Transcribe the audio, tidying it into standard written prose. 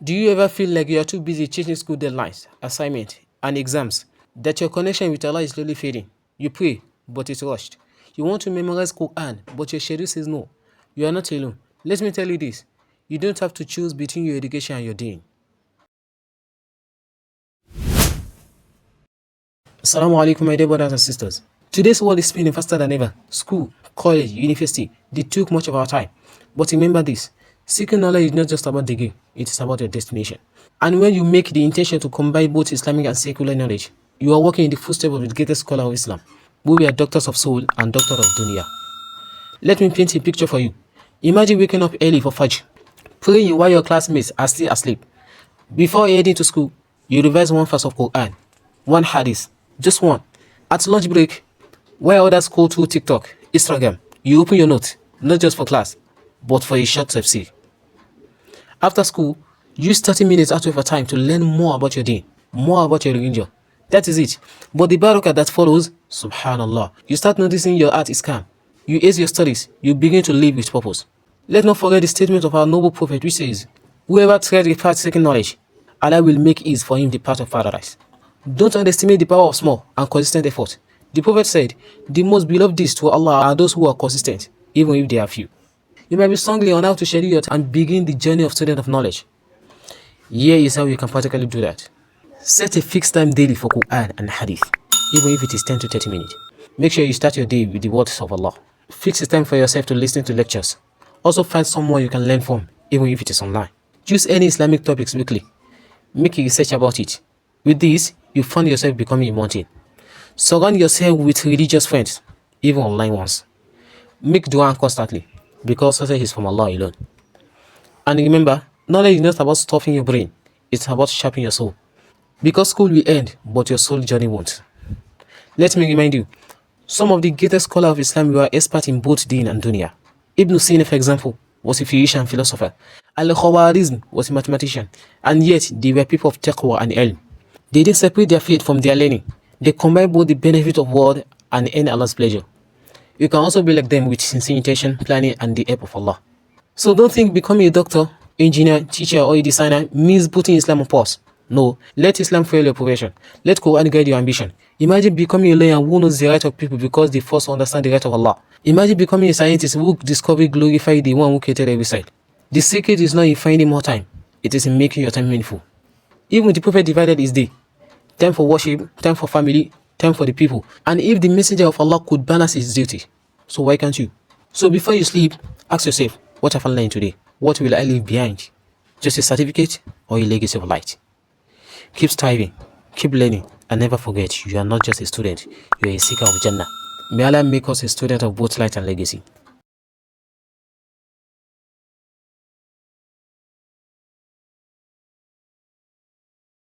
Do you ever feel like you are too busy chasing school deadlines, assignments, and exams that your connection with Allah is slowly fading? You pray, but it's rushed. You want to memorize Qur'an, but your schedule says no. You are not alone. Let me tell you this. You don't have to choose between your education and your deen. Assalamu alaikum, my dear brothers and sisters. Today's world is spinning faster than ever. School, college, university, they took much of our time. But remember this, seeking knowledge is not just about degree, it is about your destination. And when you make the intention to combine both Islamic and secular knowledge, you are walking in the footsteps of the greatest scholar of Islam, who we are doctors of soul and doctors of dunya. Let me paint a picture for you. Imagine waking up early for Fajr, praying while your classmates are still asleep. Before heading to school, you revise one verse of Qur'an, one hadith, just one. At lunch break, while others scroll through TikTok, Instagram, you open your notes, not just for class, but for a short tafsir. After school, use 30 minutes out of your time to learn more about your deen, more about your religion. That is it. But the barakah that follows, subhanallah, you start noticing your heart is calm. You ace your studies, you begin to live with purpose. Let's not forget the statement of our noble prophet which says, whoever treads the path seeking knowledge, Allah will make ease for him the path of paradise. Don't underestimate the power of small and consistent effort. The prophet said, the most beloved deeds to Allah are those who are consistent, even if they are few. You might be struggling on how to schedule your time and begin the journey of student of knowledge. Here is how you can practically do that. Set a fixed time daily for Qur'an and Hadith, even if it is 10 to 30 minutes. Make sure you start your day with the words of Allah. Fix a time for yourself to listen to lectures. Also find someone you can learn from, even if it is online. Choose any Islamic topics weekly. Make a research about it. With this, you find yourself becoming a mountain. Surround yourself with religious friends, even online ones. Make dua constantly, because success is from Allah alone. And remember, knowledge is not about stuffing your brain, it's about sharpening your soul. Because school will end, but your soul journey won't. Let me remind you, some of the greatest scholars of Islam were experts in both Deen and Dunya. Ibn Sina, for example, was a physician and philosopher. Al-Khawarizm was a mathematician, and yet they were people of taqwa and ilm. They didn't separate their faith from their learning. They combined both the benefit of world and earn Allah's pleasure. You can also be like them with sincere intention, planning, and the help of Allah. So don't think becoming a doctor, engineer, teacher, or a designer means putting Islam on pause. No, let Islam fuel your profession. Let Quran guide your ambition. Imagine becoming a lawyer who knows the right of people because they first understand the right of Allah. Imagine becoming a scientist who discovery glorify the one who created every side. The secret is not in finding more time, it is in making your time meaningful. Even the Prophet divided his day. Time for worship, time for family, time for the people. And if the messenger of Allah could balance his duty, so why can't you? So before you sleep, ask yourself, what have I learned today? What will I leave behind? Just a certificate or a legacy of light? Keep striving, keep learning, and never forget, you are not just a student, you are a seeker of Jannah. May Allah make us a student of both light and legacy.